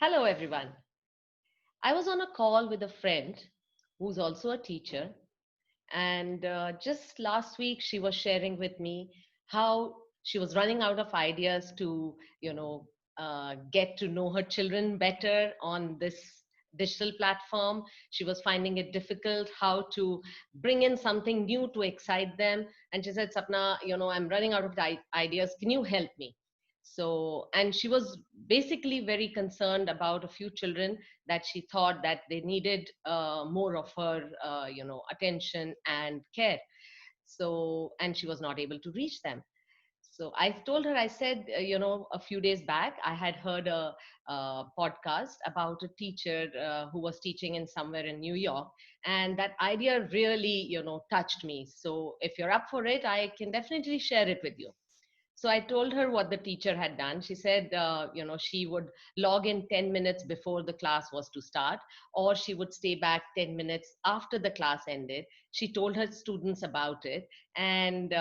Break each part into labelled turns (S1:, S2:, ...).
S1: Hello, everyone. I was on a call with a friend who's also a teacher, and just last week she was sharing with me how she was running out of ideas to, get to know her children better on this digital platform. She was finding it difficult how to bring in something new to excite them. And she said, Sapna, I'm running out of ideas. Can you help me? So, and she was basically very concerned about a few children that she thought that they needed more of her attention and care. So, and she was not able to reach them. So I told her, I said, a few days back I had heard a podcast about a teacher who was teaching in somewhere in New York, and that idea really touched me. So if you're up for it, I can definitely share it with you. So I told her what the teacher had done. She said, she would log in 10 minutes before the class was to start, or she would stay back 10 minutes after the class ended. She told her students about it. And,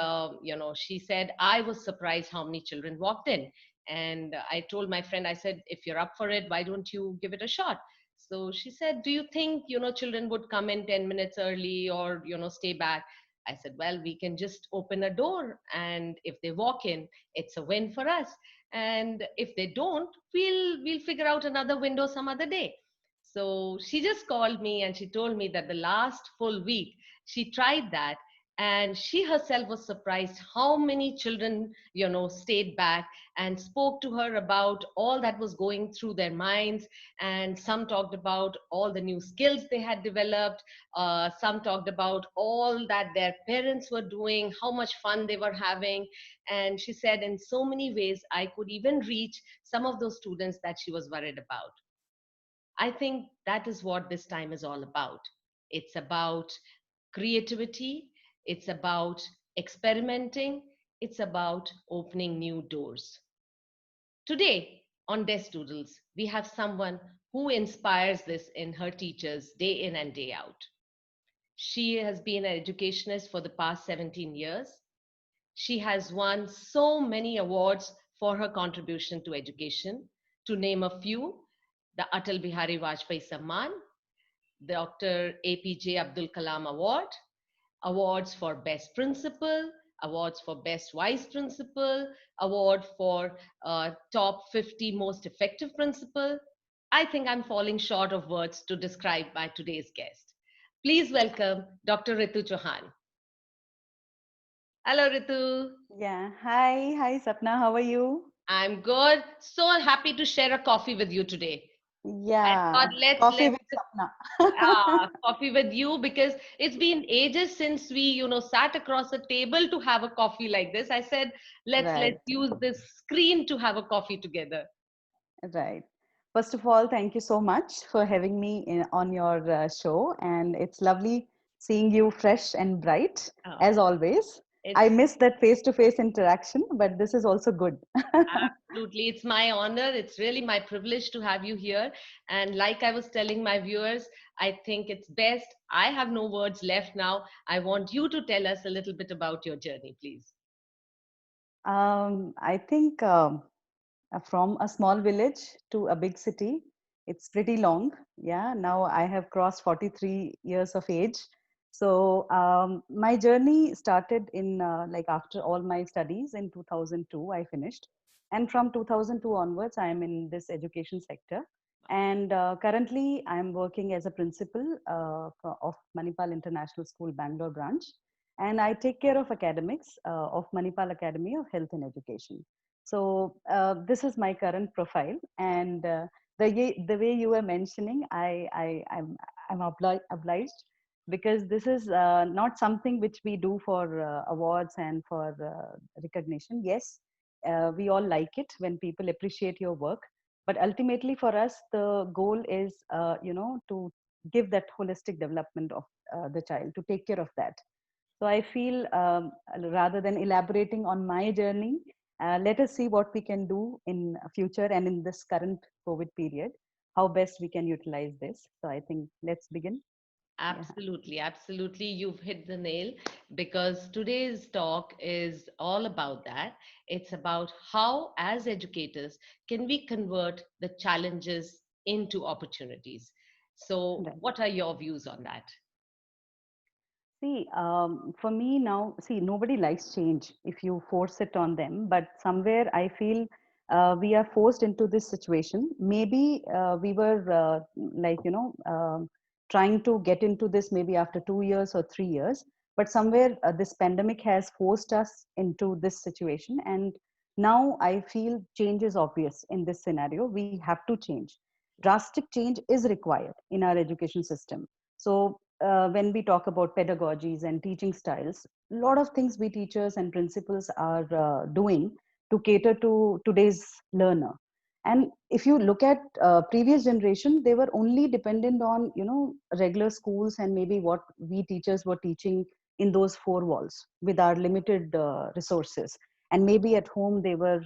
S1: she said, I was surprised how many children walked in. And I told my friend, I said, if you're up for it, why don't you give it a shot? So she said, do you think, children would come in 10 minutes early or, stay back? I said, well, we can just open a door, and if they walk in, it's a win for us. And if they don't, we'll figure out another window some other day. So she just called me and she told me that the last full week she tried that, and she herself was surprised how many children stayed back and spoke to her about all that was going through their minds. And some talked about all the new skills they had developed. Some talked about all that their parents were doing, how much fun they were having. And she said, in so many ways, I could even reach some of those students that she was worried about. I think that is what this time is all about. It's about creativity, it's about experimenting, it's about opening new doors. Today on Desk Doodles, we have someone who inspires this in her teachers day in and day out. She has been an educationist for the past 17 years. She has won so many awards for her contribution to education. To name a few, the Atal Bihari Vajpayee Samman, Dr. APJ Abdul Kalam Award, awards for Best Principal, awards for Best Vice Principal, award for Top 50 Most Effective Principal. I think I'm falling short of words to describe my today's guest. Please welcome Dr. Ritu Chauhan. Hello, Ritu.
S2: Yeah. Hi. Hi, Sapna. How are you?
S1: I'm good. So happy to share a coffee with you today. I
S2: Yeah.
S1: thought
S2: Coffee
S1: let's
S2: with Sapna.
S1: coffee with you because it's been ages since we sat across a table to have a coffee like this. I said let's
S2: Right.
S1: use this screen to have a coffee together.
S2: Right. First of all, thank you so much for having me on your show. And it's lovely seeing you fresh and bright, as
S1: Oh,
S2: always. I
S1: it's
S2: miss that face to face interaction, but this is also good.
S1: absolutely, it's my honor. It's really my privilege to have you here. And like I was telling my viewers, I think it's best. I have no words left now. I want you to tell us a little bit about your journey, please.
S2: I think from a small village to a big city, it's pretty long. Yeah, now I have crossed 43 years of age. So my journey started in like after all my studies in 2002, I finished. And from 2002 onwards, I am in this education sector. And currently, I'm working as a principal of Manipal International School, Bangalore branch. And I take care of academics of Manipal Academy of Health and Education. So this is my current profile, and the way you were mentioning, I'm obliged because this is not something which we do for awards and for recognition. Yes, we all like it when people appreciate your work, but ultimately for us, the goal is to give that holistic development of the child, to take care of that. So I feel rather than elaborating on my journey, let us see what we can do in future and in this current COVID period, how best we can utilize this. So I think let's begin. Yeah.
S1: Absolutely, absolutely. You've hit the nail because today's talk is all about that. It's about how, as educators, can we convert the challenges into opportunities. So
S2: Right.
S1: what are your views on that?
S2: See, for me now, see, nobody likes change if you force it on them, but somewhere I feel we are forced into this situation. Maybe we were like, trying to get into this maybe after 2 years or 3 years, but somewhere this pandemic has forced us into this situation. And now I feel change is obvious in this scenario. We have to change. Drastic change is required in our education system. So when we talk about pedagogies and teaching styles, a lot of things we teachers and principals are doing to cater to today's learner. And if you look at previous generation, they were only dependent on regular schools and maybe what we teachers were teaching in those four walls with our limited resources. And maybe at home they were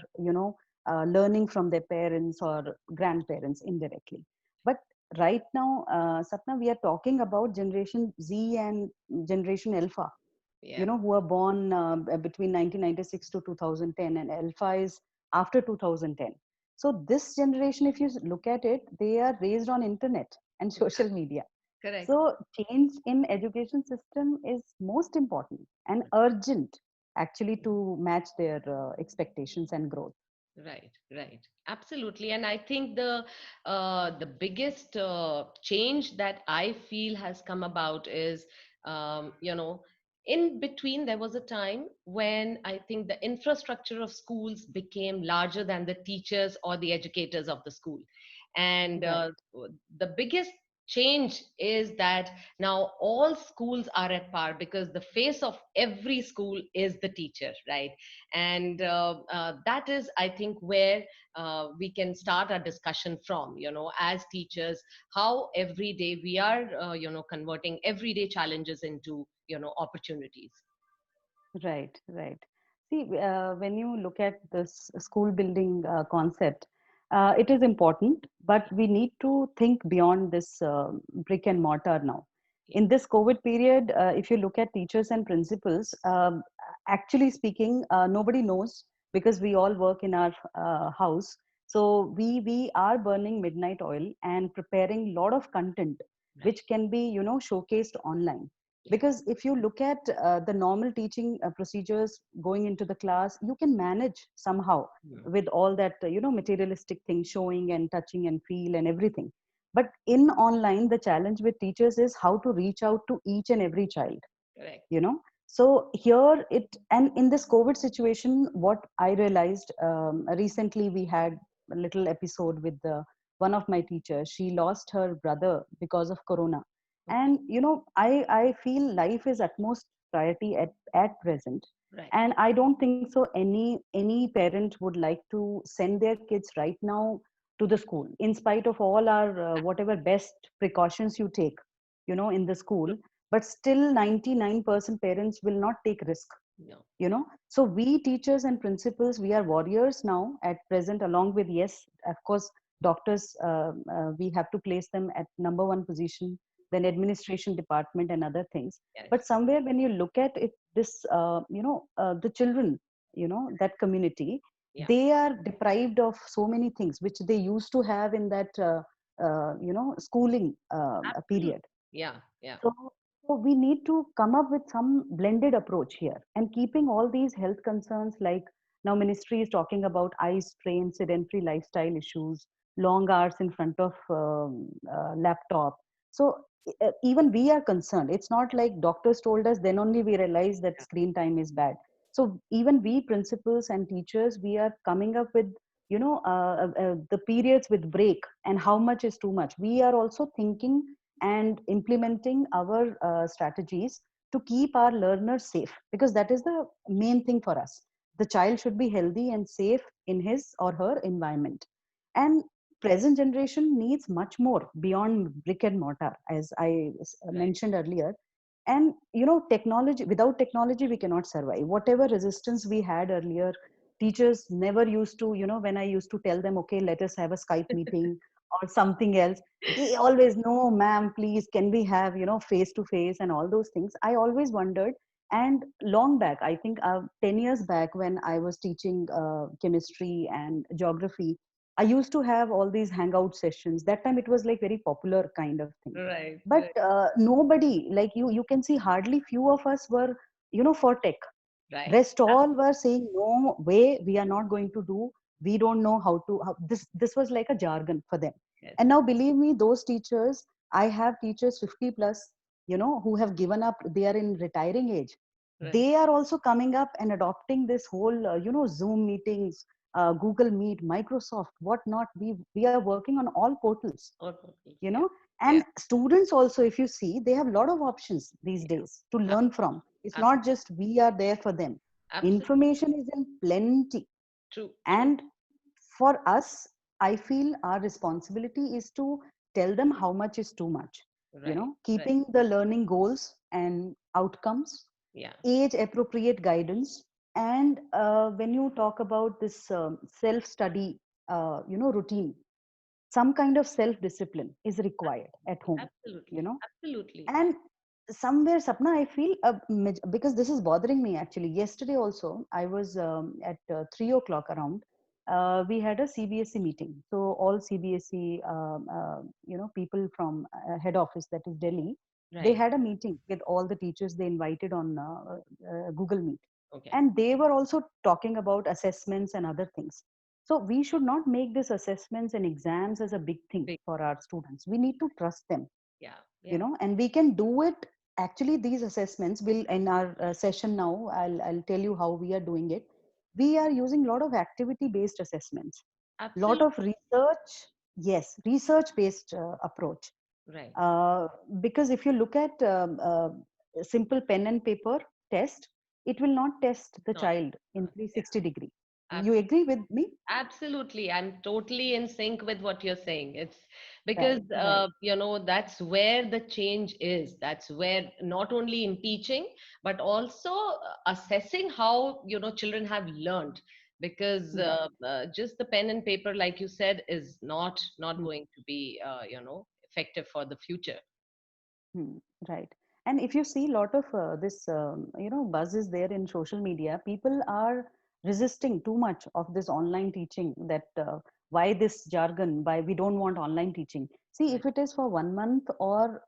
S2: learning from their parents or grandparents indirectly. But right now, Sapna, we are talking about Generation Z and Generation Alpha,
S1: Yeah,
S2: who are born between 1996 to 2010, and Alpha is after 2010. So this generation, if you look at it, they are raised on internet and social media.
S1: correct.
S2: So change in education system is most important and urgent actually to match their expectations and growth.
S1: Right, right. Absolutely. And I think the biggest change that I feel has come about is, in between there was a time when I think the infrastructure of schools became larger than the teachers or the educators of the school. And
S2: Right.
S1: the biggest change is that now all schools are at par, because the face of every school is the teacher, right? And that is, I think, where we can start our discussion from, as teachers, how every day we are converting everyday challenges into opportunities.
S2: Right, right. See, when you look at this school building concept, it is important, but we need to think beyond this brick and mortar now.
S1: Yeah,
S2: In this COVID period, if you look at teachers and principals, actually speaking, nobody knows because we all work in our house. So we are burning midnight oil and preparing a lot of content,
S1: right.
S2: which can be showcased online.
S1: Yeah.
S2: Because if you look at the normal teaching procedures going into the class, you can manage somehow
S1: Mm.
S2: with all that materialistic thing showing and touching and feel and everything. But in online, the challenge with teachers is how to reach out to each and every child.
S1: Correct.
S2: you know so here it and in this COVID situation, what I realized, recently we had a little episode with one of my teachers. She lost her brother because of corona.
S1: Okay.
S2: And I feel life is utmost priority at present.
S1: Right.
S2: And I don't think so any parent would like to send their kids right now to the school, in spite of all our whatever best precautions you take in the school. But still 99% parents will not take risk.
S1: No.
S2: So we teachers and principals, we are warriors now at present, along with, yes, of course, doctors, we have to place them at number one position, then administration department and other things.
S1: Yes.
S2: But somewhere when you look at it, this the children, that community,
S1: Yeah.
S2: they are deprived of so many things which they used to have in that schooling
S1: Absolutely.
S2: period.
S1: Yeah. Yeah.
S2: So, so we need to come up with some blended approach here, and keeping all these health concerns, like now ministry is talking about eye strain, sedentary lifestyle issues, long hours in front of laptop. So even we are concerned. It's not like doctors told us, then only we realize that
S1: Yeah.
S2: screen time is bad. So even we principals and teachers, we are coming up with the periods with break and how much is too much. We are also thinking and implementing our strategies to keep our learners safe, because that is the main thing for us. The child should be healthy and safe in his or her environment. And present generation needs much more beyond brick and mortar, as I
S1: Right.
S2: mentioned earlier. And technology, without technology we cannot survive. Whatever resistance we had earlier, teachers never used to, when I used to tell them, okay, let us have a Skype meeting or something else, they always, no ma'am, please, can we have face to face and all those things. I always wondered. And long back, I think 10 years back, when I was teaching chemistry and geography, I used to have all these hangout sessions. That time it was like very popular kind of thing.
S1: Right,
S2: But
S1: right,
S2: nobody, like you can see hardly few of us were, for tech.
S1: right.
S2: Rest all were saying, no way, we are not going to do. We don't know how to. This was like a jargon for them.
S1: Yes,
S2: And now, believe me, those teachers, I have teachers 50 plus, who have given up. They are in retiring age.
S1: right.
S2: They are also coming up and adopting this whole, Zoom meetings, Google Meet, Microsoft, whatnot. We are working on all portals,
S1: Or totally.
S2: you
S1: Yeah,
S2: know
S1: yeah,
S2: and students also, if you see, they have a lot of options these
S1: yeah.
S2: days to
S1: Ab-
S2: learn from. It's
S1: ab-
S2: not just we are there for them.
S1: Absolutely
S2: Information is in plenty.
S1: true, true.
S2: And for us, I feel our responsibility is to tell them how much is too much,
S1: Right, right.
S2: keeping the learning goals and outcomes,
S1: Yeah,
S2: age appropriate guidance. And when you talk about this self study routine, some kind of self discipline is required at home, you
S1: absolutely,
S2: know
S1: absolutely.
S2: and somewhere, Sapna, I feel because this is bothering me actually. Yesterday also I was at 3 o'clock around. We had a CBSE meeting, so all CBSE people from head office, that is Delhi. They
S1: Right.
S2: had a meeting with all the teachers. They invited on Google Meet,
S1: Okay.
S2: and they were also talking about assessments and other things. So we should not make this assessments and exams as a big thing
S1: Big.
S2: for our students. We need to trust them,
S1: Yeah, yeah.
S2: and we can do it. Actually, these assessments will, in our session now, I'll tell you how we are doing it. We are using a lot of activity based assessments, lot
S1: Absolutely.
S2: of research. Yes, research based approach.
S1: Right.
S2: uh, because if you look at a simple pen and paper test, it will not test the
S1: Not.
S2: child in
S1: Yeah.
S2: 360-degree. You
S1: Absolutely.
S2: agree with me?
S1: Absolutely. I'm totally in sync with what you're saying. It's because,
S2: Right, right.
S1: that's where the change is. That's where not only in teaching, but also assessing how, children have learned. Because
S2: Right.
S1: just the pen and paper, like you said, is not
S2: Hmm.
S1: going to be, effective for the future.
S2: Hmm, right. And if you see a lot of this, buzz is there in social media, people are resisting too much of this online teaching. That why this jargon? Why we don't want online teaching? See,
S1: Right.
S2: if it is for 1 month or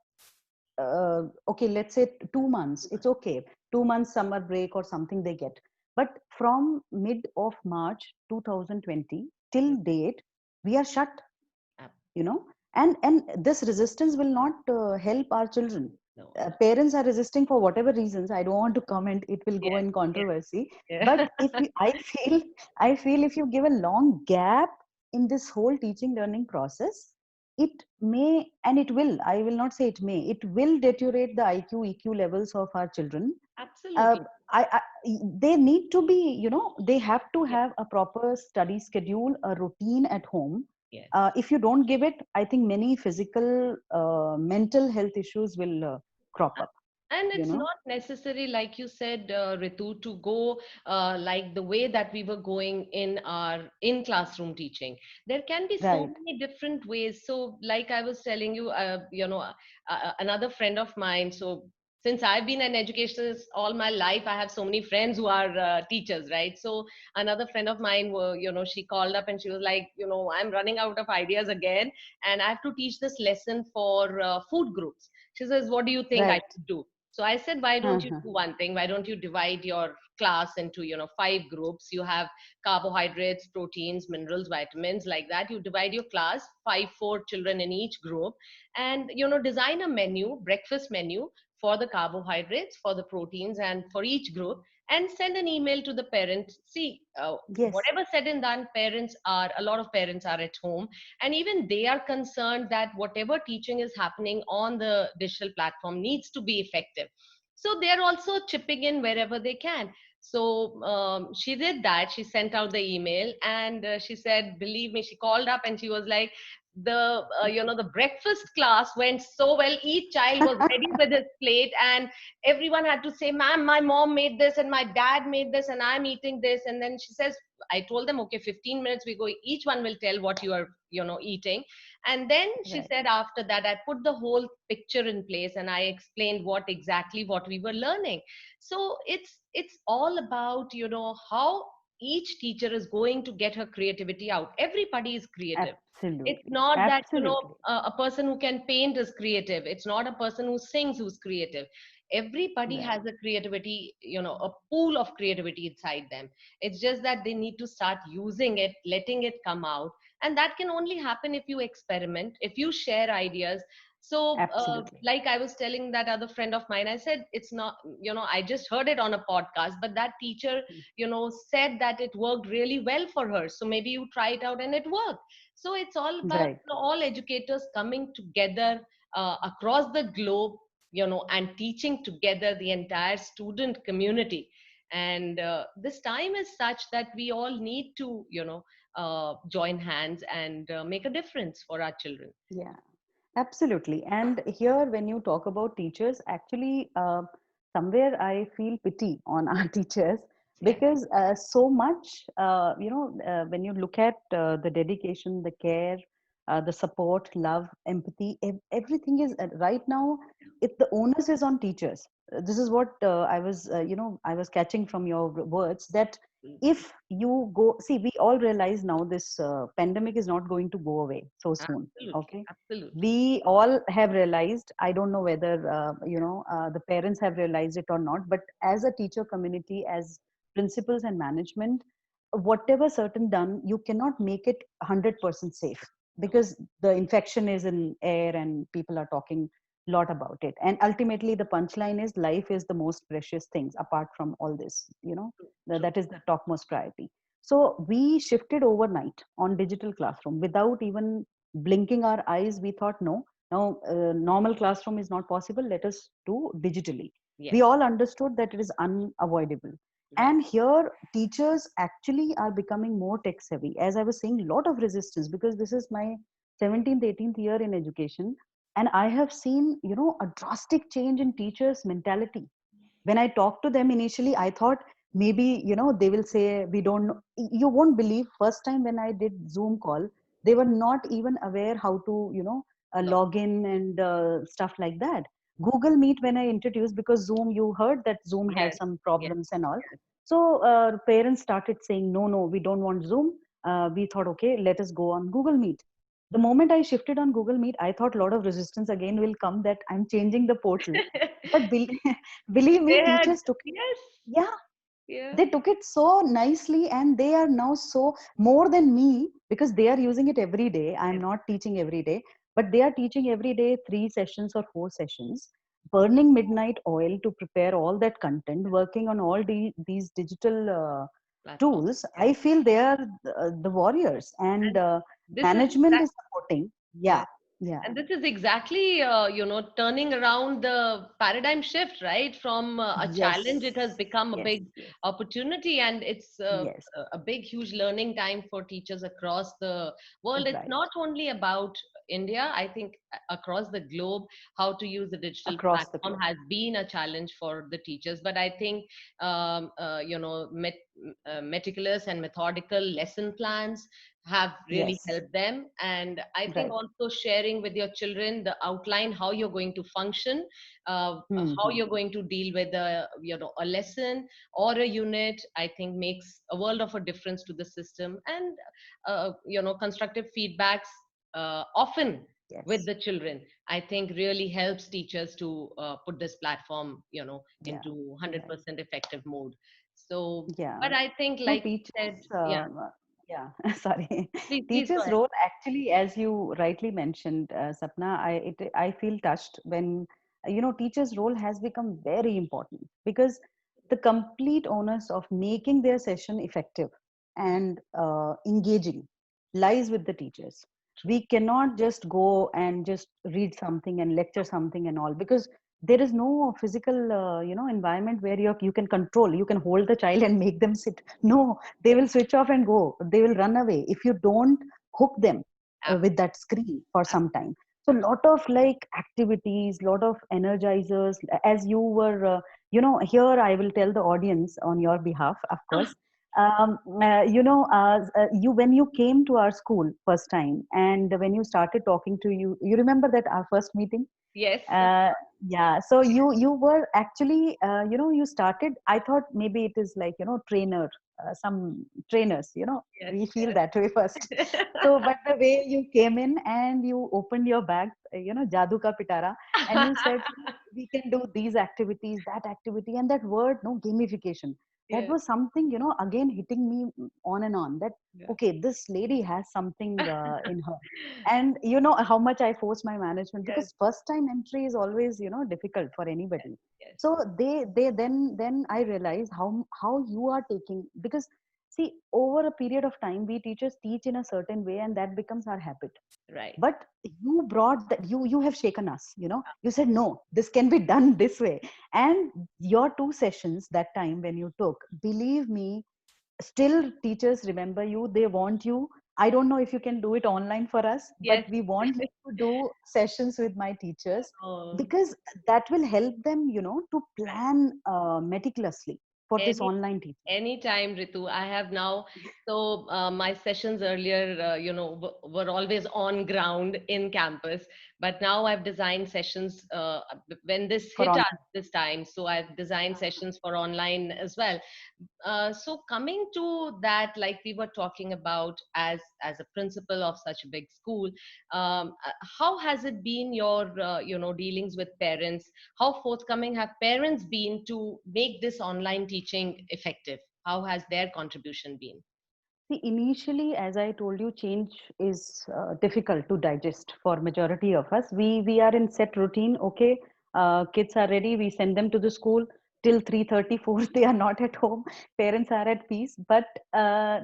S2: okay, let's say 2 months, it's okay. 2 months summer break or something they get. But from mid of March 2020 till date, we are shut,
S1: Ab-
S2: you know and this resistance will not help our children.
S1: No, no.
S2: Parents are resisting for whatever reasons. I don't want to comment, it will go
S1: Yeah,
S2: in controversy.
S1: yeah,
S2: But if you, I feel if you give a long gap in this whole teaching learning process, it may, and it will, I will not say it may, it will deteriorate the IQ EQ levels of our children. uh,
S1: absolutely.
S2: I, they need to be, they have to
S1: Yeah,
S2: have a proper study schedule, a routine at home.
S1: yes.
S2: If you don't give it, I think many physical, mental health issues will crop up.
S1: And
S2: You
S1: it's
S2: know,
S1: not necessary, like you said, Ritu, to go like the way that we were going in our in classroom teaching. There can be so
S2: right?
S1: many different ways. So, like I was telling you, another friend of mine. So, since I've been an educationist all my life, I have so many friends who are teachers, right? So, another friend of mine, she called up and she was like, I'm running out of ideas again, and I have to teach this lesson for food groups. She says, what do you think I
S2: Right.
S1: should do? So I said, why don't you
S2: Uh-huh.
S1: do one thing? Why don't you divide your class into, five groups? You have carbohydrates, proteins, minerals, vitamins, like that. You divide your class, four children in each group, and, design a menu, breakfast menu for the carbohydrates, for the proteins, and for each group, and send an email to the parents. See,
S2: Yes.
S1: whatever said and done, a lot of parents are at home, and even they are concerned that whatever teaching is happening on the digital platform needs to be effective, so they're also chipping in wherever they can. So she did that. She sent out the email, and she said, believe me, she called up and she was like, the breakfast class went so well. Each child was ready with his plate, and everyone had to say, ma'am, my mom made this and my dad made this and I'm eating this. And then she says, I told them, okay, 15 minutes we go, each one will tell what you are, eating. And then she
S2: Right.
S1: said, after that, I put the whole picture in place and I explained what we were learning. So it's all about, how each teacher is going to get her creativity out. Everybody is creative. It's
S2: Absolutely.
S1: not that,
S2: Absolutely.
S1: a person who can paint is creative. It's not a person who sings who's creative. Everybody has
S2: Right.
S1: a creativity, a pool of creativity inside them. It's just that they need to start using it, letting it come out. And that can only happen if you experiment, if you share ideas. So,
S2: Absolutely.
S1: like I was telling that other friend of mine, I said, it's not, I just heard it on a podcast, but that teacher, said that it worked really well for her. So maybe you try it out and it worked. So it's all about,
S2: Right.
S1: all educators coming together across the globe, and teaching together the entire student community. And this time is such that we all need to, join hands and make a difference for our children.
S2: Yeah. Absolutely. And here, when you talk about teachers, actually, somewhere I feel pity on our teachers
S1: Yeah.
S2: because so much, when you look at the dedication, the care, the support, love, empathy, everything is right now, the onus is on teachers. This is what I was catching from your words that
S1: Absolutely.
S2: if you go, see, we all realize now this pandemic is not going to go away so soon.
S1: Absolutely.
S2: Okay,
S1: Absolutely.
S2: we all have realized, I don't know whether the parents have realized it or not, but as a teacher community, as principals and management, whatever certain done, you cannot make it 100% safe
S1: No.
S2: because the infection is in air and people are talking a lot about it. And ultimately the punchline is life is the most precious things apart from all this,
S1: True.
S2: that is the topmost priority. So we shifted overnight on digital classroom without even blinking our eyes. We thought, no, now normal classroom is not possible, let us do digitally. We
S1: Yes.
S2: all understood that it is unavoidable.
S1: Right.
S2: And here teachers actually are becoming more tech savvy. As I was saying, a lot of resistance because this is my 17th 18th year in education, and I have seen a drastic change in teachers mentality. When I talked to them initially, I thought maybe they will say we don't know. You won't believe, first time when I did Zoom call, they were not even aware how to
S1: Log.
S2: log in and stuff like that. Google Meet, when I introduced, because Zoom, you heard that Zoom had
S1: Yes.
S2: some
S1: Yes.
S2: problems and all.
S1: Yes.
S2: So parents started saying, no, no, we don't want Zoom. We thought, okay, let us go on Google Meet. The moment I shifted on Google Meet, I thought a lot of resistance again will come that I'm changing the portal. But believe me,
S1: They had,
S2: teachers took it.
S1: yes.
S2: Yeah,
S1: Yeah.
S2: they took it so nicely, and they are now so more than me because they are using it every day. I'm
S1: Yes.
S2: not teaching every day, but they are teaching every day, 3 sessions or 4 sessions, burning midnight oil to prepare all that content, working on all these digital
S1: Platform.
S2: tools. I
S1: Yes.
S2: feel they are the warriors, and
S1: And this is
S2: management
S1: exact.
S2: is supporting. Yeah,
S1: Yes.
S2: yeah,
S1: And this is exactly, turning around the paradigm shift, right? From a challenge,
S2: yes,
S1: it has become a
S2: yes,
S1: big
S2: yes,
S1: opportunity, and it's
S2: yes,
S1: a big, huge learning time for teachers across the world. It's
S2: right.
S1: not only about India. I think across the globe, how to use the digital
S2: Across the
S1: platform
S2: globe.
S1: has been a challenge for the teachers. But I think, meticulous and methodical lesson plans have really
S2: Yes.
S1: helped them. And I think
S2: Right.
S1: also sharing with your children the outline how you're going to function, how
S2: Hmm.
S1: you're going to deal with a lesson or a unit, I think makes a world of a difference to the system. And constructive feedbacks, often with
S2: Yes.
S1: the children, I think really helps teachers to put this platform
S2: Yeah.
S1: into
S2: Right.
S1: 100% effective mode. So,
S2: Yeah.
S1: but I think,
S2: No,
S1: like you said,
S2: teachers.
S1: yeah,
S2: Yeah. Sorry.
S1: please go
S2: Teachers'
S1: ahead.
S2: role, actually, as you rightly mentioned, Sapna, I feel touched when teachers' role has become very important because the complete onus of making their session effective and engaging lies with the teachers.
S1: True.
S2: We cannot just go and just read something and lecture something and all because there is no physical environment where you can control, you can hold the child and make them sit. No, they will switch off and go, they will run away if you don't hook them
S1: Ab-
S2: with that screen for
S1: ab-
S2: some time. So lot of like activities, lot of energizers, as you were here I will tell the audience on your behalf, of course. You, when you came to our school first time and when you started talking to you remember that our first meeting.
S1: yes.
S2: uh, yeah, so you were actually you started, I thought maybe it is like trainer, some trainers,
S1: Yes,
S2: we feel
S1: yes.
S2: that way first. So but the way you came in and you opened your bag, jadoo ka pitara, and you said, we can do these activities, that activity, and that word, no, gamification, that
S1: Yes,
S2: was something, again hitting me on and on, that
S1: yeah.
S2: okay, this lady has something in her. And you know how much I force my management,
S1: Yes,
S2: because first time entry is always, difficult for
S1: yes,
S2: anybody.
S1: yes.
S2: So they then I realize how you are taking, because see, over a period of time we teachers teach in a certain way and that becomes our habit.
S1: Right.
S2: But you brought that, you have shaken us, you said no, this can be done this way. And your 2 sessions that time when you took, believe me, still teachers remember you, they want you. I don't know if you can do it online for us, but
S1: Yes.
S2: we want you to do sessions with my teachers,
S1: Oh,
S2: because that will help them, to
S1: right.
S2: plan meticulously for this
S1: Any
S2: online teaching.
S1: Anytime, Ritu. I have now, so my sessions earlier, were always on ground in campus, but now I've designed sessions when this
S2: For
S1: hit us
S2: online.
S1: this time. So I've designed sessions for online as well. So coming to that, like we were talking about, as a principal of such a big school, how has it been your dealings with parents? How forthcoming have parents been to make this online teaching effective? How has their contribution been?
S2: See, initially, as I told you, change is difficult to digest for majority of us. We are in set routine. Okay, kids are ready. We send them to the school till 3:30, 4. They are not at home. Parents are at peace. But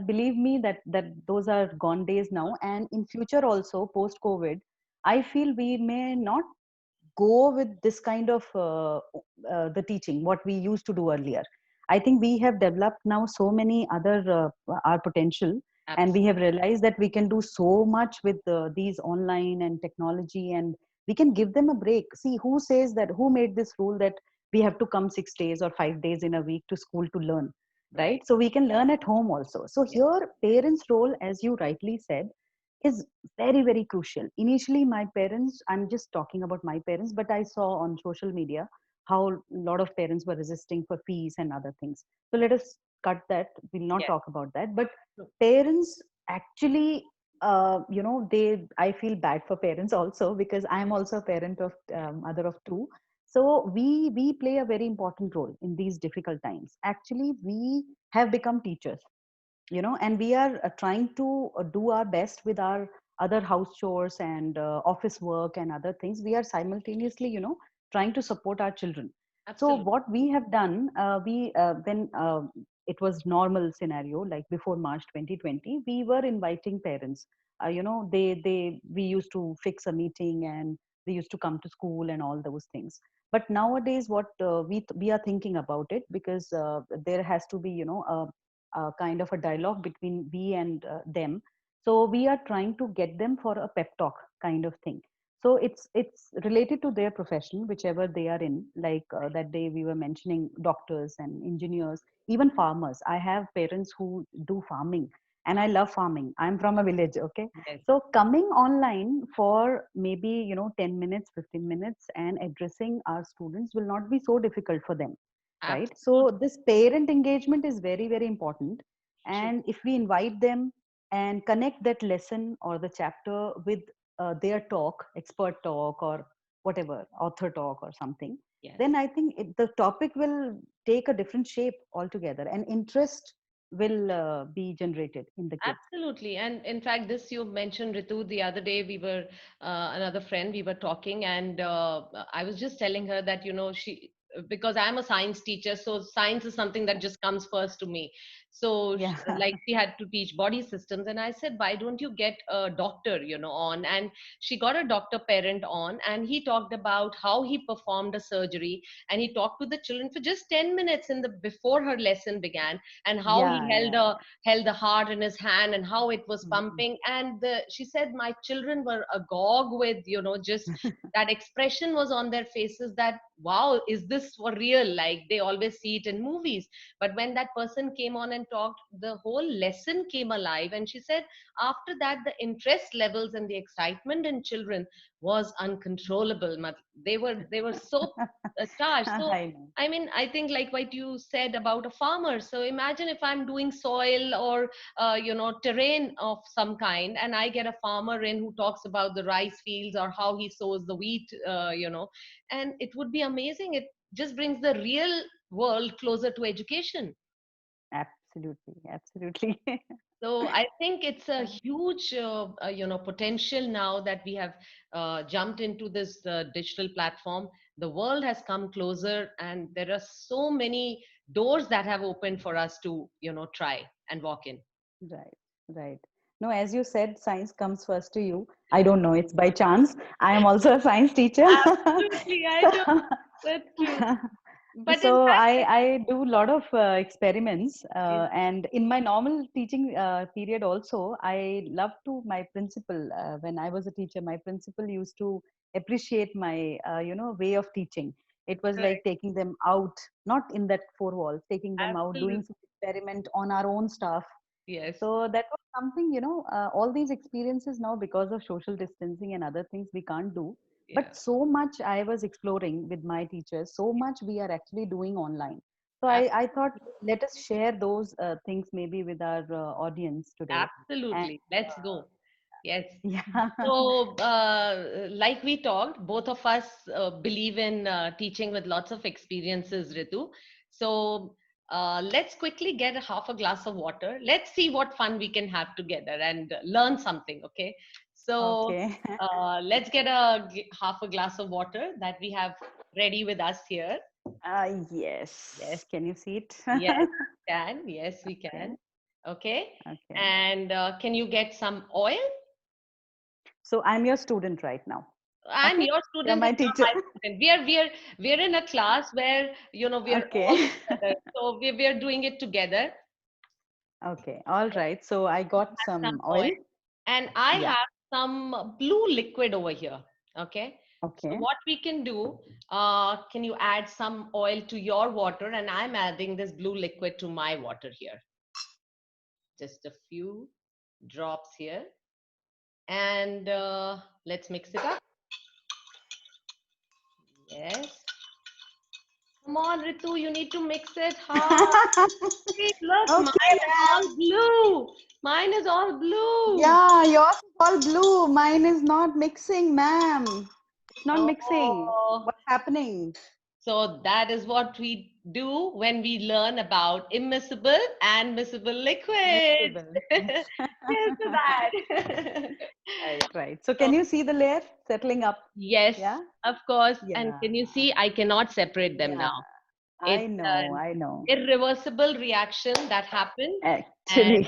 S2: believe me, that those are gone days now. And in future also, post COVID, I feel we may not go with this kind of the teaching what we used to do earlier. I think we have developed now so many other our potential, and we
S1: Absolutely.
S2: have realized that we can do so much with these online and technology, and we can give them a break. See, who says that, who made this rule that we have to come 6 days or 5 days in a week to school to learn,
S1: Right.
S2: right? So we can learn at home also. So
S1: Yes.
S2: here parents role, as you rightly said, is very very crucial. Initially my parents, I'm just talking about my parents, but I saw on social media how a lot of parents were resisting for fees and other things. So let us cut that, we'll not
S1: Yes.
S2: talk about that. But
S1: True.
S2: parents actually, they, I feel bad for parents also, because I'm also a parent of mother of two. So we play a very important role in these difficult times. Actually we have become teachers, and we are trying to do our best with our other house chores and office work and other things. We are simultaneously, trying to support our children. So
S1: Absolutely.
S2: what we have done, we when it was normal scenario, like before March 2020, we were inviting parents. They we used to fix a meeting, and they used to come to school and all those things. But nowadays what we are thinking about it, because there has to be, kind of a dialogue between we and them. So we are trying to get them for a pep talk kind of thing. So it's related to their profession, whichever they are in. Like that day we were mentioning doctors and engineers, even farmers. I have parents who do farming, and I love farming. I'm from a village, okay?
S1: Yes.
S2: So coming online for maybe 10 minutes, 15 minutes, and addressing our students will not be so difficult for them, right?
S1: Absolutely
S2: So this parent engagement is very very important.
S1: true.
S2: And if we invite them and connect that lesson or the chapter with their talk, expert talk, or whatever, author talk or something,
S1: Yes.
S2: then I think the topic will take a different shape altogether, and interest will be generated in the kids.
S1: Absolutely. And in fact, this you mentioned, Ritu, the other day we were, another friend, we were talking, and I was just telling her that, because I'm a science teacher, so science is something that just comes first to me. So,
S2: Yeah.
S1: like, she had to teach body systems, and I said, why don't you get a doctor, on? And she got a doctor parent on, and he talked about how he performed a surgery, and he talked to the children for just 10 minutes in the before her lesson began, and how he
S2: Yeah, yeah,
S1: held the heart in his hand and how it was
S2: yeah.
S1: pumping. And she said my children were agog with, just that expression was on their faces, that wow, is this for real? Like they always see it in movies, but when that person came on and and talked, the whole lesson came alive. And she said, after that, the interest levels and the excitement in children was uncontrollable. They were so charged. So,
S2: I know.
S1: I mean, I think like what you said about a farmer. So imagine if I'm doing soil or terrain of some kind, and I get a farmer in who talks about the rice fields or how he sows the wheat, and it would be amazing. It just brings the real world closer to education.
S2: Absolutely, absolutely.
S1: So I think it's a huge potential now that we have jumped into this digital platform. The world has come closer, and there are so many doors that have opened for us to try and walk in.
S2: Right, right. No, as you said, science comes first to you. I don't know, it's by chance. I am also a science teacher.
S1: Absolutely, I know. That's true.
S2: So,
S1: But in
S2: so
S1: fact,
S2: I do a lot of experiments,
S1: yeah,
S2: and in my normal teaching period also, I love to my principal. When I was a teacher, my principal used to appreciate my way of teaching. It was like
S1: correct.
S2: taking them out, not in that four walls, taking them out, doing
S1: Absolutely.
S2: some experiment on our own stuff.
S1: Yes.
S2: So that was something, all these experiences now, because of social distancing and other things, we can't do.
S1: Yeah.
S2: But so much I was exploring with my teachers, so much we are actually doing online. So I thought, let us share those things maybe with our audience today. And
S1: Absolutely. Let's go. Yes.
S2: yeah,
S1: So, like we talked, both of us believe in teaching with lots of experiences, Ritu. So, let's quickly get a half a glass of water. Let's see what fun we can have together and learn something, okay? So,
S2: okay.
S1: let's get a half a glass of water that we have ready with us here. Yes,
S2: Yes. Can you see it?
S1: yes, we can. Yes, we
S2: Okay.
S1: can. Okay.
S2: Okay.
S1: And can you get some oil?
S2: So I'm your student right now.
S1: I'm
S2: Okay.
S1: your
S2: You're
S1: student
S2: my
S1: and you're
S2: teacher.
S1: my student. We are in a class where we're all
S2: Okay.
S1: together. So we're doing it together.
S2: Okay. All right. So I got
S1: Have some
S2: some
S1: oil,
S2: oil.
S1: and I
S2: Yeah.
S1: have some blue liquid over here. Okay. So
S2: Okay.
S1: what we can do, can you add some oil to your water, and I'm adding this blue liquid to my water here. Just a few drops here, and let's mix it up. Yes. Come on, Ritu, you need to mix it hard. Hey, look, mine
S2: Okay,
S1: is
S2: ma'am.
S1: all blue. Mine is all blue.
S2: Yeah, yours is all blue. Mine is not mixing, ma'am. It's not mixing.
S1: Oh,
S2: What's happening?
S1: so that is what we do when we learn about immiscible and miscible liquids.
S2: Miscible liquids.
S1: Here's to that.
S2: Right, right. So
S1: So,
S2: can you see the layer settling up?
S1: yes,
S2: Yeah?
S1: of course. And
S2: Yeah.
S1: can you see? I cannot separate them
S2: Yeah.
S1: now.
S2: I
S1: It's
S2: know,
S1: an
S2: I know.
S1: irreversible reaction that happened, and
S2: Actually.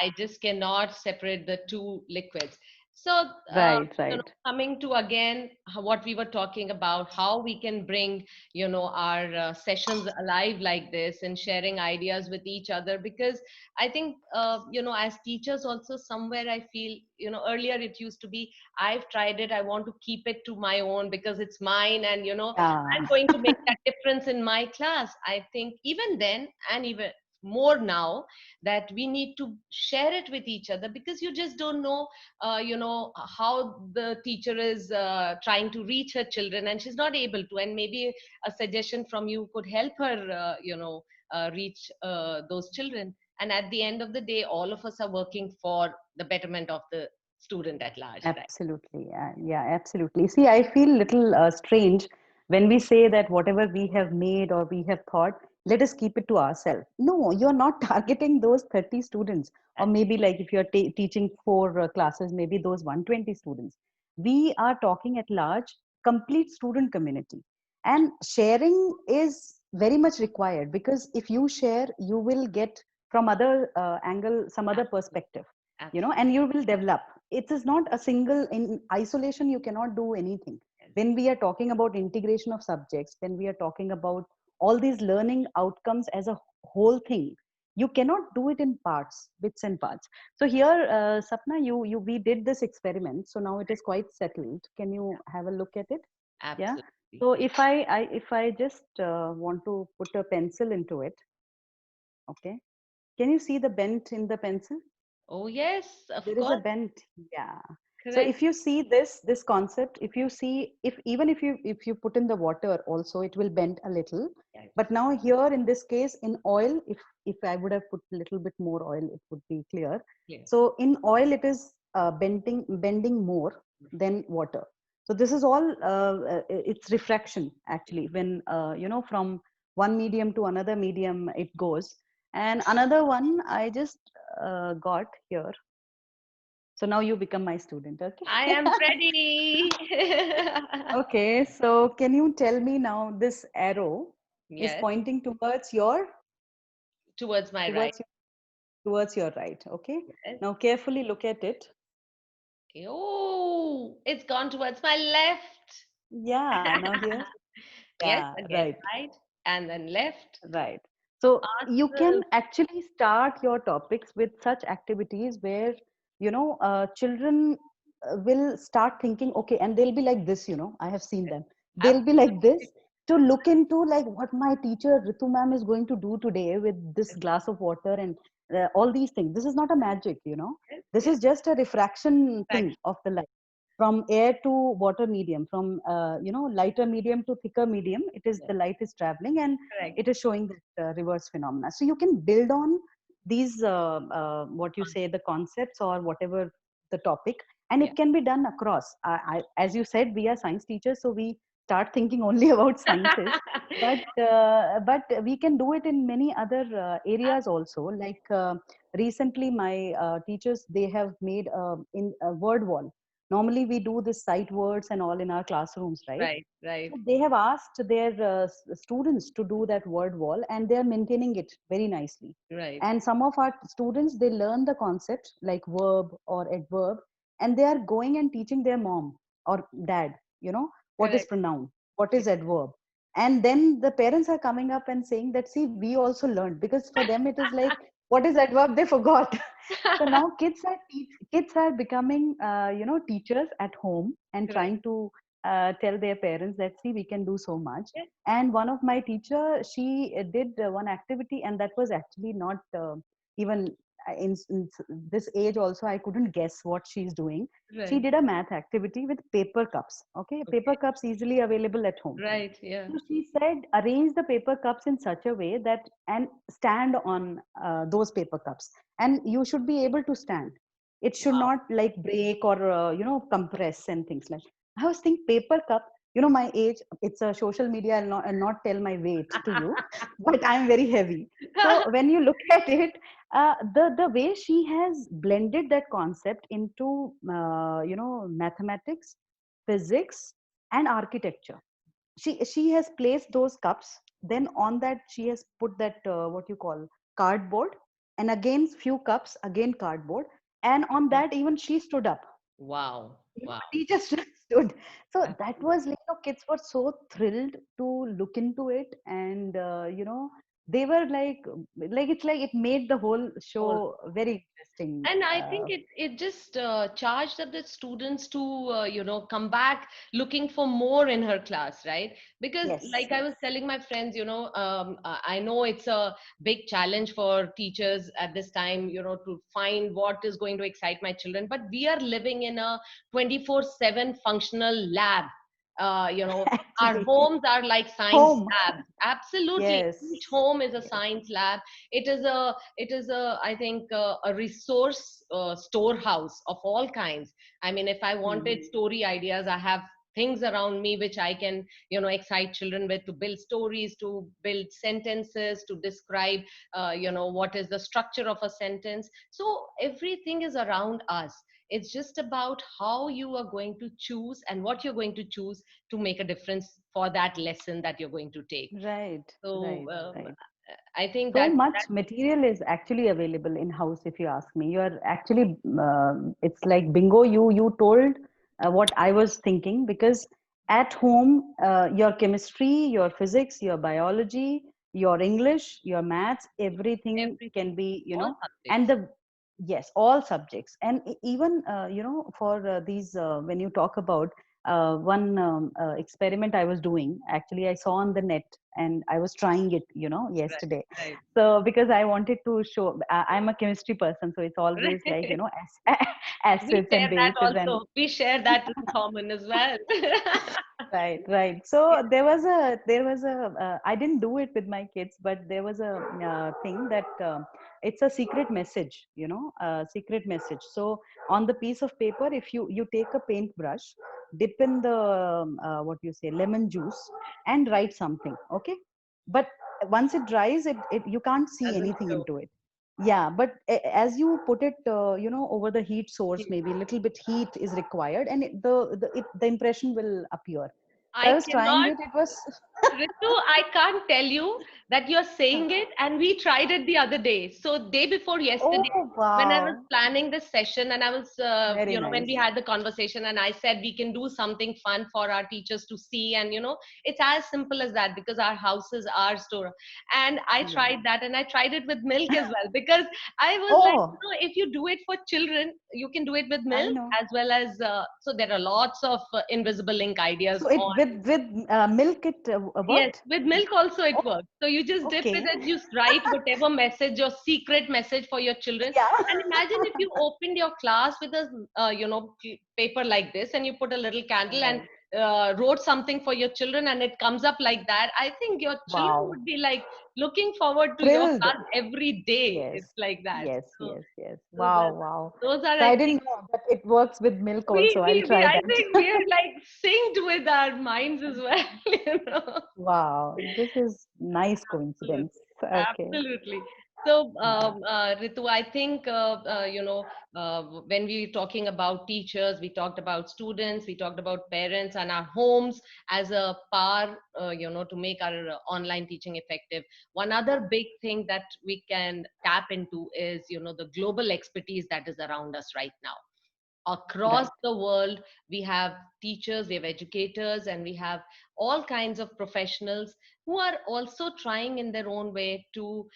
S1: I just cannot separate the two liquids. So,
S2: Right, right.
S1: coming to again what we were talking about, how we can bring, our sessions alive like this and sharing ideas with each other. Because I think, as teachers also, somewhere I feel, earlier it used to be, I've tried it, I want to keep it to my own because it's mine, and,
S2: Yeah.
S1: I'm going to make that difference in my class. I think even then, and even more now, that we need to share it with each other, because you just don't know how the teacher is trying to reach her children, and she's not able to, and maybe a suggestion from you could help her reach those children. And at the end of the day, all of us are working for the betterment of the student at large, right?
S2: Absolutely. Yeah, absolutely. See, I feel little strange when we say that whatever we have made or we have thought, let us keep it to ourselves. No, you're not targeting those 30 students. Or maybe like if you're teaching four classes, maybe those 120 students. We are talking at large, complete student community. And sharing is very much required, because if you share, you will get from other angle, some other
S1: Absolutely.
S2: perspective,
S1: Absolutely.
S2: and you will develop. It is not a single, in isolation you cannot do anything.
S1: Yes.
S2: When we are talking about integration of subjects, when we are talking about all these learning outcomes as a whole thing, you cannot do it in parts, bits and parts. So here, Sapna, you we did this experiment, so now it is quite settled. Can you have a look at it? Yeah.
S1: Absolutely.
S2: So if I just want to put a pencil into it. Okay. Can you see the bent in the pencil?
S1: Oh, yes, of
S2: There is a
S1: course.
S2: bent. Yeah. So
S1: Correct.
S2: if you see this concept, if you see, if even if you put in the water also, it will bend a little.
S1: Yes.
S2: But now here in this case, in oil, if I would have put a little bit more oil, it would be clear.
S1: Yes.
S2: So in oil, it is bending more than water. So this is all it's refraction actually. When from one medium to another medium it goes. And another one I just got here. So now you become my student, okay?
S1: I am ready.
S2: Okay, so can you tell me now this arrow is
S1: Yes,
S2: pointing towards your
S1: towards my right.
S2: towards your, towards your right, okay?
S1: Yes.
S2: Now carefully look at it.
S1: Oh, it's gone towards my left.
S2: Yeah, now here.
S1: Yes,
S2: Yeah,
S1: again
S2: right.
S1: right and then left.
S2: Right. So you
S1: Awesome.
S2: can actually start your topics with such activities where, children will start thinking, okay, and they'll be like this, I have seen them. They'll be like
S1: Absolutely.
S2: this to look into like what my teacher Ritu ma'am is going to do today with this glass of water and all these things. This is not a magic.
S1: Yes,
S2: This
S1: yes,
S2: is just a refraction thing
S1: fraction.
S2: of the light from air to water medium, from lighter medium to thicker medium. It is
S1: Yes,
S2: the light is traveling and
S1: correct.
S2: it is showing that reverse phenomena. So you can build on these what you say, the concepts or whatever the topic, and
S1: Yeah.
S2: it can be done across. As you said, we are science teachers, so we start thinking only about sciences, but we can do it in many other areas also. Like recently my teachers, they have made in a word wall. Normally we do this sight words and all in our classrooms, right?
S1: Right, right,
S2: So they have asked their students to do that word wall, and they are maintaining it very nicely.
S1: right.
S2: And some of our students, they learn the concept like verb or adverb, and they are going and teaching their mom or dad, what is
S1: Correct.
S2: pronoun, what
S1: Yeah.
S2: is adverb. And then the parents are coming up and saying that, see, we also learned, because for them it is like, what is adverb? They forgot. So now kids are becoming teachers at home and
S1: Correct.
S2: trying to tell their parents that, see, we can do so much.
S1: Yes,
S2: And one of my teacher, she did one activity, and that was actually not even in this age also I couldn't guess what she's doing. She
S1: right.
S2: did a math activity with paper cups. Okay, paper
S1: Okay.
S2: cups easily available at home.
S1: Right, yeah.
S2: So she said, arrange the paper cups in such a way that, and stand on those paper cups, and you should be able to stand. It should
S1: Wow.
S2: not like break or compress and things like. I was thinking paper cup. My age. It's a social media. I'll not tell my weight to you, but I'm very heavy. So when you look at it, the way she has blended that concept into mathematics, physics, and architecture. She has placed those cups, then on that she has put that what you call cardboard, and again few cups, again cardboard, and on that even she stood up.
S1: Wow. Wow.
S2: Teacher stood. So that
S1: Absolutely.
S2: was like, kids were so thrilled to look into it, and they were like it's like it made the whole
S1: All
S2: show very interesting.
S1: and I think it just charged up the students to come back looking for more in her class, right? Because
S2: Yes,
S1: like I
S2: yes.
S1: was telling my friends, I know it's a big challenge for teachers at this time, to find what is going to excite my children, but we are living in a 24/7 functional lab. Our
S2: Actually,
S1: homes are like science
S2: home.
S1: labs. Absolutely,
S2: Yes,
S1: each home is a
S2: yes.
S1: science lab. It is a I think a resource storehouse of all kinds. I mean, if I wanted
S2: Hmm.
S1: story ideas, I have things around me which I can excite children with, to build stories, to build sentences, to describe what is the structure of a sentence. So everything is around us. It's just about how you are going to choose and what you're going to choose to make a difference for that lesson that you're going to take.
S2: Right,
S1: So
S2: right, right.
S1: I think
S2: So
S1: that
S2: much material is actually available in house, if you ask me. You are actually, it's like bingo. You told what I was thinking, because at home, your chemistry, your physics, your biology, your English, your maths, everything
S1: everything,
S2: can be,
S1: all
S2: and
S1: subjects.
S2: the yes, all subjects, and even for these when you talk about one experiment I was doing. Actually, I saw on the net and I was trying it,
S1: Right,
S2: yesterday.
S1: right,
S2: So because I wanted to show, I'm a chemistry person, so it's always like,
S1: right. We
S2: acids and
S1: share that
S2: bases and
S1: also. We share that in common as well.
S2: right, right.
S1: Yeah.
S2: So I didn't do it with my kids, but there was a thing that it's a secret message, a secret message. So on the piece of paper, if you take a paintbrush, dip in the what you say lemon juice and write something, okay? But once it dries, it you can't see
S1: Doesn't
S2: anything
S1: show.
S2: into it. Yeah, but as you put it, over the heat source, maybe a little bit heat is required, and the impression will appear. So I
S1: I
S2: was trying
S1: cannot,
S2: it. It was
S1: Ritu, I can't tell you that you're saying it, and we tried it the other day. So day before yesterday,
S2: oh
S1: when I was
S2: wow,
S1: planning this session, and I was,
S2: very
S1: when we
S2: nice.
S1: had the conversation, and I said we can do something fun for our teachers to see, and it's as simple as that because our house is our store. And I
S2: Yeah.
S1: tried that, and I tried it with milk as well because I was like,
S2: Oh,
S1: if you do it for children, you can do it with
S2: I
S1: milk
S2: know.
S1: as well as. So there are lots of invisible ink ideas
S2: So it
S1: on.
S2: with milk it
S1: Yes,
S2: worked.
S1: with milk also it
S2: Oh,
S1: works. So you just dip it
S2: okay.
S1: and you write whatever message or secret message for your children.
S2: Yeah.
S1: And imagine if you opened your class with a paper like this, and you put a little candle and
S2: Right.
S1: wrote something for your children, and it comes up like that. I think your children
S2: Wow.
S1: would be like looking forward to your
S2: Thrilled.
S1: class every day.
S2: Yes.
S1: It's like that.
S2: Yes.
S1: So
S2: Yes. Yes.
S1: those are
S2: Wow. Wow.
S1: those are
S2: So
S1: I
S2: I
S1: think
S2: didn't know that it works with milk
S1: we
S2: also. I'll
S1: we, we
S2: try
S1: I
S2: that.
S1: think we are like synced with our minds as well. You know.
S2: Wow. This is nice
S1: Absolutely.
S2: coincidence. Okay.
S1: Absolutely. So,
S2: Yeah.
S1: Ritu, I think, when we were talking about teachers, we talked about students, we talked about parents and our homes as a power, to make our online teaching effective. One other big thing that we can tap into is, the global expertise that is around us right now across
S2: Right.
S1: the world. We have teachers, we have educators, and we have all kinds of professionals who are also trying in their own way to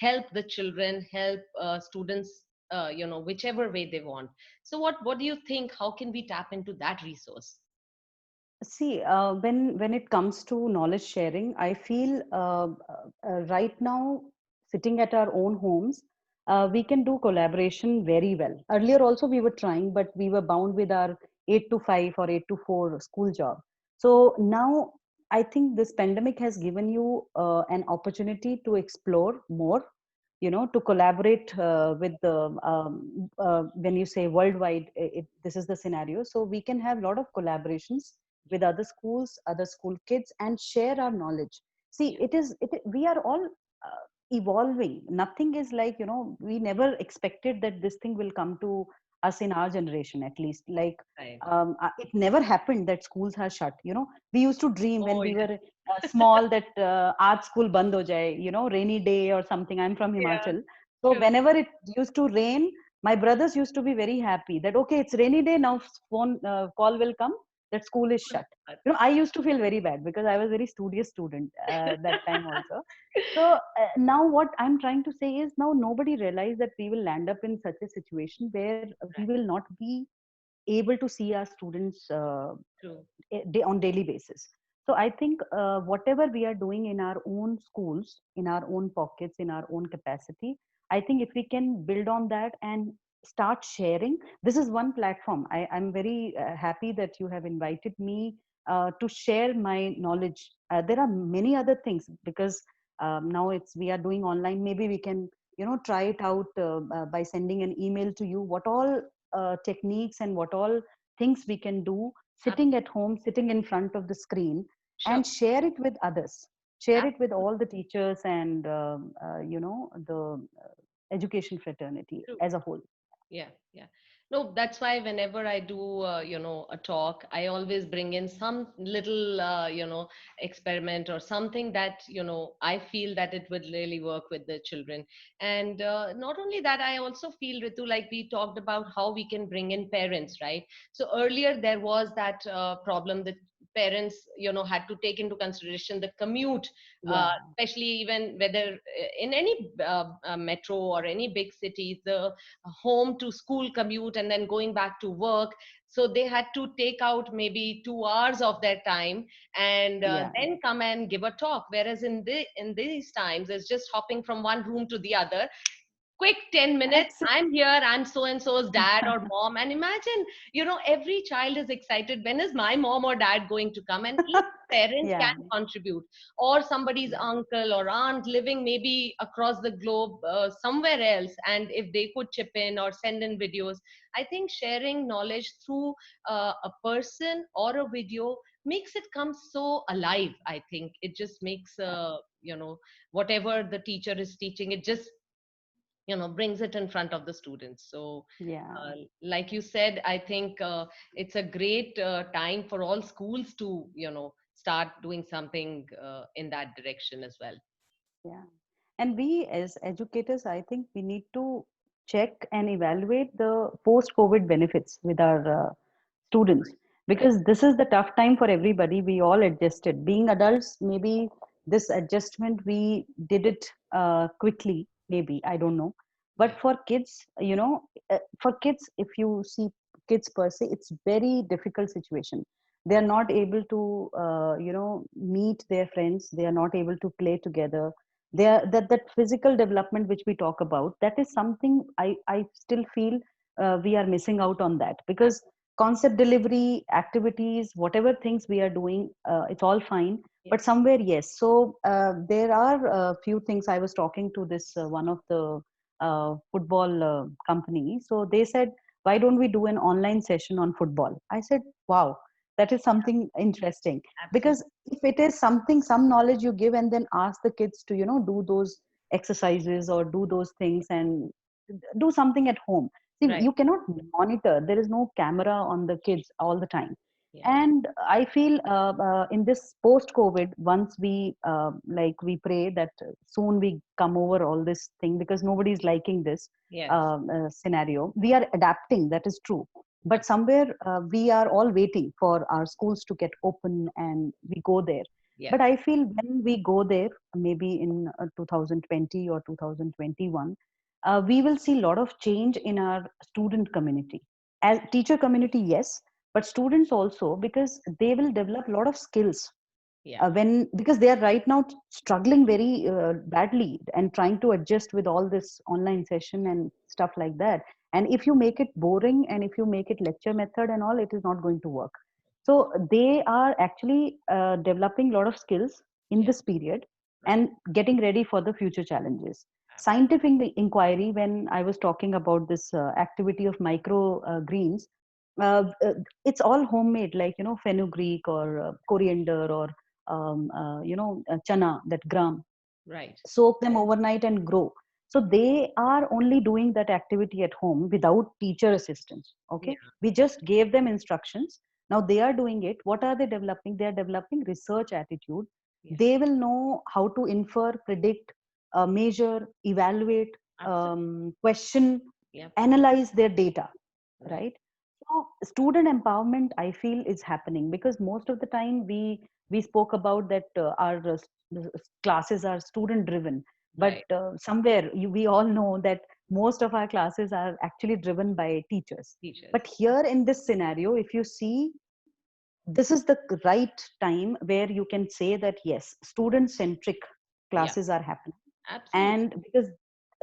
S1: help the children, help students, whichever way they want. So what do you think, how can we tap into that resource?
S2: See, when it comes to knowledge sharing, I feel right now, sitting at our own homes, we can do collaboration very well. Earlier, also we were trying, but we were bound with our 8 to 5 or 8 to 4 school job. So now, I think this pandemic has given you an opportunity to explore more. To collaborate with the when you say worldwide, this is the scenario. So we can have a lot of collaborations with other schools, other school kids, and share our knowledge. See,
S1: Yeah,
S2: we are all evolving. Nothing is like, we never expected that this thing will come to us in our generation, at least. Like,
S1: right.
S2: it never happened that schools are shut. We used to dream when
S1: Oh
S2: we
S1: yeah.
S2: were small that art school band ho jaye, rainy day or something. I'm from
S1: Yeah,
S2: Himachal. So
S1: true.
S2: whenever it used to rain, my brothers used to be very happy that, okay, it's rainy day now, phone call will come that school is shut. I used to feel very bad because I was very studious student that time also. So now what I'm trying to say is, now nobody realized that we will land up in such a situation where we
S1: Right,
S2: will not be able to see our students
S1: true.
S2: on daily basis. So I think whatever we are doing in our own schools, in our own pockets, in our own capacity, I think if we can build on that and start sharing, this is one platform. I'm very happy that you have invited me to share my knowledge. There are many other things because now it's we are doing online. Maybe we can try it out by sending an email to you. What all techniques and what all things we can do sitting at home, sitting in front of the screen,
S1: Sure.
S2: and share it with others. Share it with
S1: Absolutely.
S2: all the teachers and the education fraternity
S1: True.
S2: as a whole.
S1: Yeah, yeah. No, that's why whenever I do, a talk, I always bring in some little, experiment or something that, I feel that it would really work with the children. And not only that, I also feel, Ritu, like we talked about how we can bring in parents, right? So earlier there was that problem that parents, had to take into consideration the commute,
S2: Yeah,
S1: especially even whether in any metro or any big cities, the home to school commute and then going back to work. so they had to take out maybe 2 hours of their time and
S2: Yeah,
S1: then come and give a talk, whereas in these times it's just hopping from one room to the other. Quick 10 minutes, I'm
S2: absolutely.
S1: here, I'm so and so's dad or mom. And imagine, every child is excited, when is my mom or dad going to come? And each parent
S2: Yeah,
S1: can contribute, or somebody's
S2: yeah,
S1: uncle or aunt living maybe across the globe, somewhere else, and if they could chip in or send in videos, I think sharing knowledge through a person or a video makes it come so alive. I think it just makes whatever the teacher is teaching, it just brings it in front of the students. So
S2: yeah.
S1: like you said, I think it's a great time for all schools to start doing something in that direction as well.
S2: Yeah. And we as educators, I think we need to check and evaluate the post-COVID benefits with our students,
S1: Right.
S2: because this is the tough time for everybody. We all adjusted. Being adults, maybe this adjustment we did it quickly, maybe, I don't know.
S1: Yeah.
S2: But for kids, for kids, if you see kids per se, it's very difficult situation. They are not able to, meet their friends. They are not able to play together. That physical development which we talk about, that is something I still feel we are missing out on that, because concept delivery activities, whatever things we are doing, it's all fine, but
S1: Yes.
S2: somewhere, yes. So there are a few things. I was talking to this one of the football company, so they said, why don't we do an online session on football? I said, wow, that is something interesting.
S1: Absolutely.
S2: Because if it is something, some knowledge you give and then ask the kids to do those exercises or do those things and do something at home. See,
S1: Right.
S2: you cannot monitor. There is no camera on the kids all the time.
S1: Yeah.
S2: And I feel in this post-COVID, once we like we pray that soon we come over all this thing, because nobody is liking this
S1: Yes.
S2: scenario. We are adapting. That is true. But somewhere we are all waiting for our schools to get open and we go there. But
S1: Yes.
S2: I feel when we go there, maybe in 2020 or 2021, we will see a lot of change in our student community. As teacher community, yes, but students also, because they will develop a lot of skills
S1: Yeah.
S2: when, because they are right now struggling very badly and trying to adjust with all this online session and stuff like that. And if you make it boring and if you make it lecture method and all, it is not going to work. So they are actually developing a lot of skills in
S1: Yeah.
S2: this period
S1: Right.
S2: and getting ready for the future challenges.
S1: Absolutely.
S2: Scientific inquiry, when I was talking about this activity of micro greens, uh, uh, it's all homemade, like fenugreek or coriander or chana, that gram.
S1: Right.
S2: Soak them overnight and grow. So they are only doing that activity at home without teacher assistance.
S1: Yeah.
S2: Okay, we just gave them instructions. Now they are doing it. What are they developing? They are developing research attitude.
S1: Yes.
S2: They will know how to infer, predict, measure, evaluate,
S1: Absolutely.
S2: question,
S1: Yep.
S2: analyze their data,
S1: Right.
S2: right? So student empowerment, I feel, is happening, because most of the time we spoke about that our classes are student driven, but
S1: Right.
S2: somewhere we all know that most of our classes are actually driven by teachers. But
S1: Teachers.
S2: here in this scenario, if you see, this is the right time where you can say that yes, student centric
S1: Yeah.
S2: classes are happening.
S1: Absolutely.
S2: And because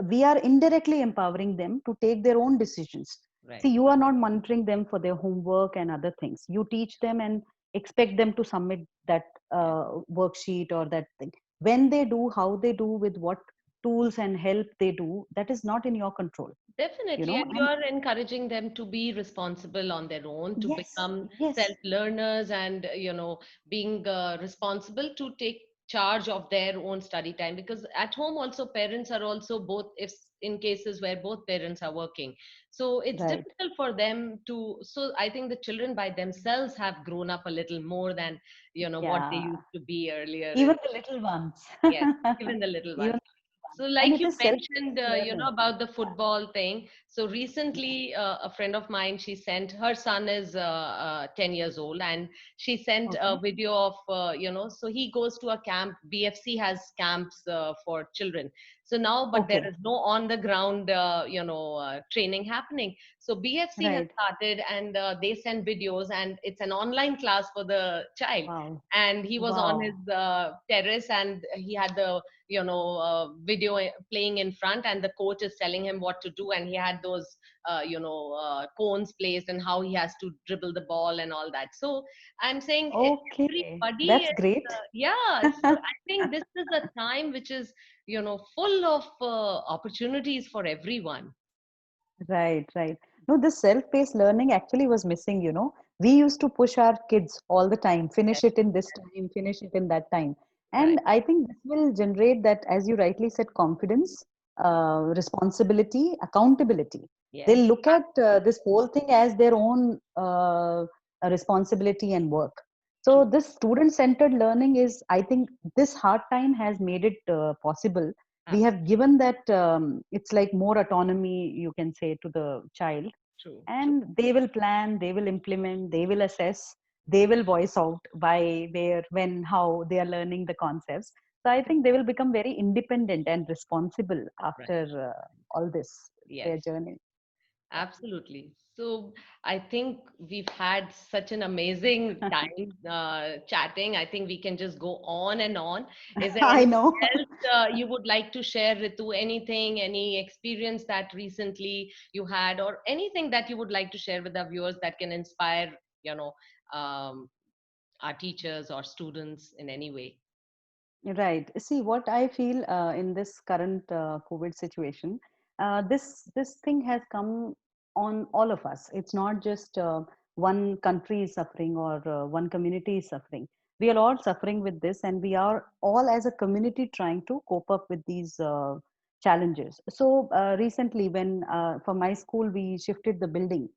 S2: we are indirectly empowering them to take their own decisions. See,
S1: Right.
S2: you are not monitoring them for their homework and other things. You teach them and expect them to submit that
S1: Yeah.
S2: worksheet or that thing. When they do, how they do, with what tools and help they do, that is not in your control,
S1: Definitely, and
S2: and
S1: you're encouraging them to be responsible on their own, to
S2: yes,
S1: become
S2: yes,
S1: self-learners, and being responsible to take charge of their own study time. Because at home also, parents are also both, if in cases where both parents are working, so it's
S2: right.
S1: difficult for them to. So I think the children by themselves have grown up a little more than what they
S2: Yeah,
S1: used to be earlier.
S2: even the little ones.
S1: Yes, even the little
S2: Even
S1: ones. So,
S2: And
S1: like
S2: it
S1: you
S2: is
S1: mentioned,
S2: self-paced learning.
S1: about the football thing. So recently, a friend of mine, she sent her son is 10 years old, and she sent a
S2: Okay.
S1: video of, so he goes to a camp. BFC has camps for children. So now, but there
S2: Okay.
S1: is no on the ground, training happening. So BFC has
S2: Right.
S1: started, and they send videos, and it's an online class for the child.
S2: Wow.
S1: And he was on his
S2: Wow.
S1: terrace, and he had the video playing in front, and the coach is telling him what to do, and he had those cones placed, and how he has to dribble the ball and all that. So I'm saying,
S2: Okay.
S1: everybody
S2: That's
S1: is,
S2: great.
S1: yeah, so I think this is a time which is full of opportunities for everyone.
S2: Right, right. No, this self-paced learning actually was missing, you know. We used to push our kids all the time,
S1: Yes,
S2: finish it in this time, finish it in that time.
S1: right.
S2: And I think this will generate that, as you rightly said, confidence, responsibility, accountability.
S1: Yes,
S2: They'll look at this whole thing as their own responsibility and work. So
S1: true.
S2: this student-centered learning is, I think, this hard time has made it possible. We have
S1: Absolutely
S2: given that it's like more autonomy, you can say, to the child,
S1: true. True.
S2: and they will plan, they will implement, they will assess, they will voice out why, where, when, how they are learning the concepts. So I think they will become very independent and responsible
S1: Right.
S2: after all this, their
S1: Yes.
S2: journey.
S1: Absolutely. So I think we've had such an amazing time chatting. I think we can just go on and on. Is there
S2: I
S1: anything
S2: know.
S1: else you would like to share, Ritu? Anything, any experience that recently you had, or anything that you would like to share with our viewers that can inspire, you know, um, our teachers or students in any way?
S2: Right. See, what I feel in this current COVID situation, this thing has come on all of us. It's not just one country is suffering or one community is suffering. We are all suffering with this, and we are all as a community trying to cope up with these challenges. So recently, when for my school we shifted the building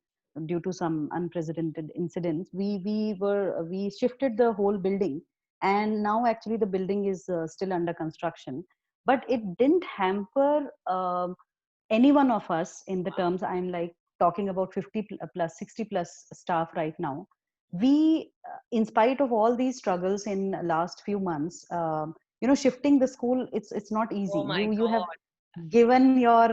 S2: due to some unprecedented incidents, we shifted the whole building, and now actually the building is still under construction, but it didn't hamper any one of us in the terms. I'm like talking about 50 plus 60 plus staff right now. We in spite of all these struggles in last few months, shifting the school, it's not easy.
S1: Oh my
S2: You have
S1: God.
S2: given your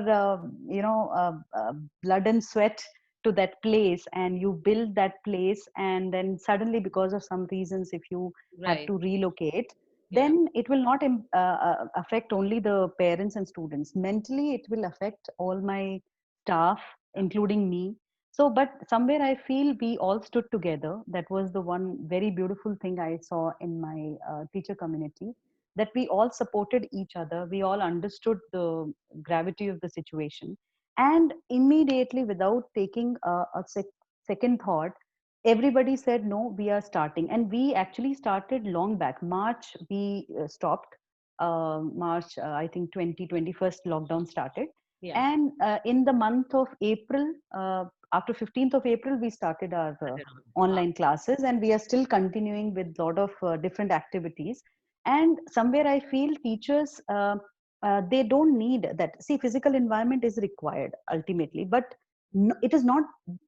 S2: blood and sweat to that place, and you build that place, and then suddenly because of some reasons if you have
S1: Right.
S2: to relocate,
S1: Yeah.
S2: then it will not affect only the parents and students. Mentally it will affect all my staff, including me. So but somewhere I feel we all stood together. That was the one very beautiful thing I saw in my teacher community, that we all supported each other, we all understood the gravity of the situation, and immediately, without taking second thought, everybody said no, we are starting. And we actually started long back March. We stopped March, I think 2021st lockdown started,
S1: Yeah.
S2: and in the month of April, after 15th of April, we started our
S1: Started on. Wow.
S2: online classes, and we are still continuing with a lot of different activities. And somewhere I feel teachers, they don't need that. See, physical environment is required ultimately, but no, it is not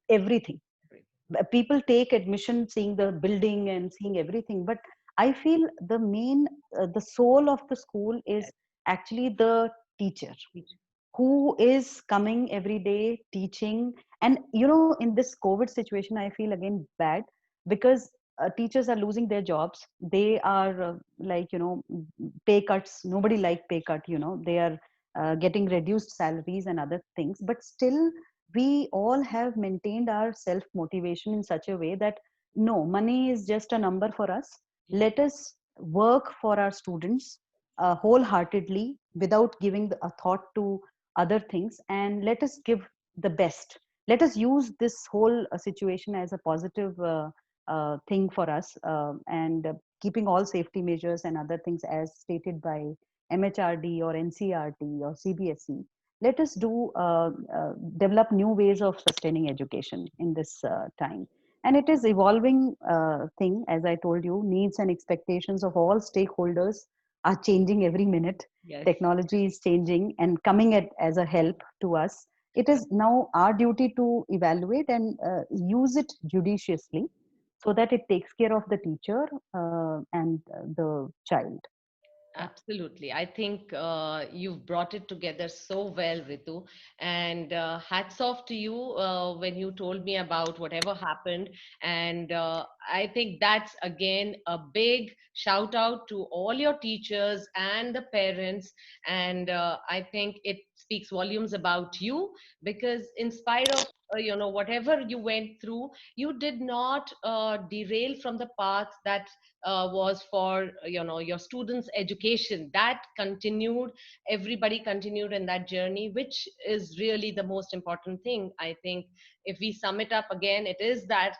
S2: everything.
S1: Great.
S2: People take admission seeing the building and seeing everything, but I feel the main the soul of the school is
S1: Yes.
S2: actually the teacher,
S1: Teach-
S2: who is coming every day teaching. And in this COVID situation I feel again bad, because teachers are losing their jobs. They are like, pay cuts, nobody like pay cut, they are getting reduced salaries and other things, but still we all have maintained our self motivation in such a way that no, money is just a number for us.
S1: Yeah.
S2: Let us work for our students wholeheartedly, without giving a thought to other things, and let us give the best. Let us use this whole situation as a positive thing for us, and keeping all safety measures and other things as stated by MHRD or NCRT or CBSE. Let us develop new ways of sustaining education in this time. And it is evolving thing, as I told you. Needs and expectations of all stakeholders are changing every minute.
S1: Yes,
S2: Technology is changing and coming at, as a help to us. It is now our duty to evaluate and use it judiciously so that it takes care of the teacher and the child. Yeah.
S1: absolutely. I think you've brought it together so well, Ritu. And hats off to you when you told me about whatever happened. And I think that's again a big shout out to all your teachers and the parents. And I think it speaks volumes about you because, in spite of whatever you went through, you did not derail from the path that was for your students education. That continued, everybody continued in that journey, which is really the most important thing. I think if we sum it up again, it is that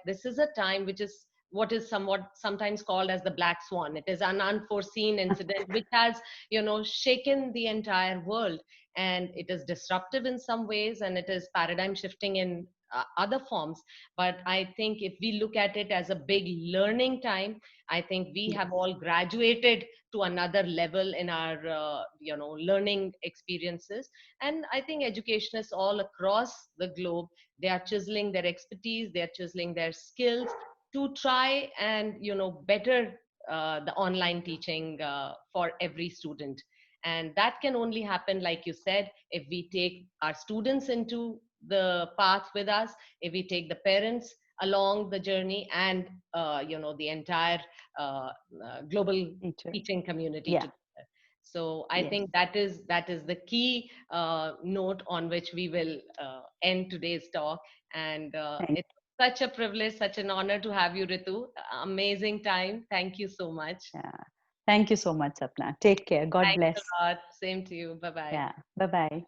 S1: this is a time which is what is somewhat sometimes called as the black swan. It is an unforeseen incident which has shaken the entire world, and it is disruptive in some ways, and it is paradigm shifting in other forms. But I think if we look at it as a big learning time, I think we have
S2: Yes.
S1: all graduated to another level in our learning experiences. And I think educationists all across the globe, they are chiseling their expertise, they are chiseling their skills to try and better the online teaching for every student. And that can only happen, like you said, if we take our students into the path with us, if we take the parents along the journey, and the entire uh, global
S2: Teacher.
S1: teaching community
S2: Yeah.
S1: together. So I
S2: Yes.
S1: think that is the key note on which we will end today's talk. And
S2: Thank.
S1: it's such a privilege, such an honor to have you, Ritu. Amazing time. Thank you so much.
S2: Yeah. Thank you so much, Sapna. Take care. God
S1: Thanks
S2: bless.
S1: a lot. Same to you. Bye bye.
S2: Yeah. Bye bye.